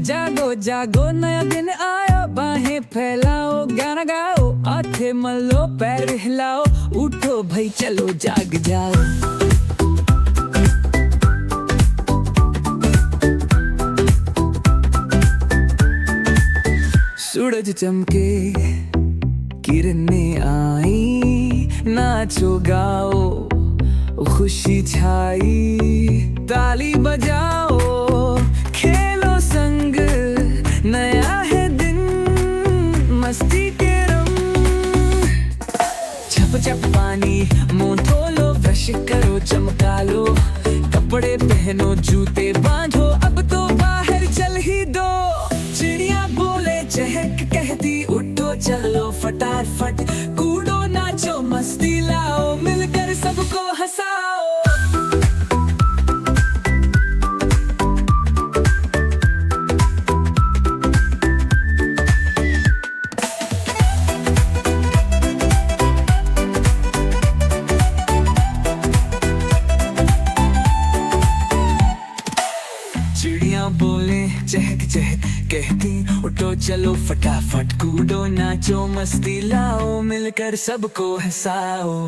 जागो जागो नया दिन आयो, बाहें फैलाओ गाना गाओ, आंखें मलो पैर हिलाओ, उठो भाई चलो जाग जाओ। सूरज चमके किरणें आई, नाचो गाओ खुशी छाई, ताली बजाओ खेलो संग, नया है दिन मस्ती के रंग। छप छप पानी मुंह धो लो, ब्रश करो चमका लो, कपड़े पहनो जूते बांधो, अब तो बाहर चल ही दो। चिड़िया बोले चहक कहती उठो चलो फटाफट, कूदो नाचो मस्ती लाओ, मिलकर सबको हंसाओ। चिड़िया बोले चहक चहक कहती उठो चलो फटाफट, कूदो नाचो मस्ती लाओ, मिलकर सबको हंसाओ।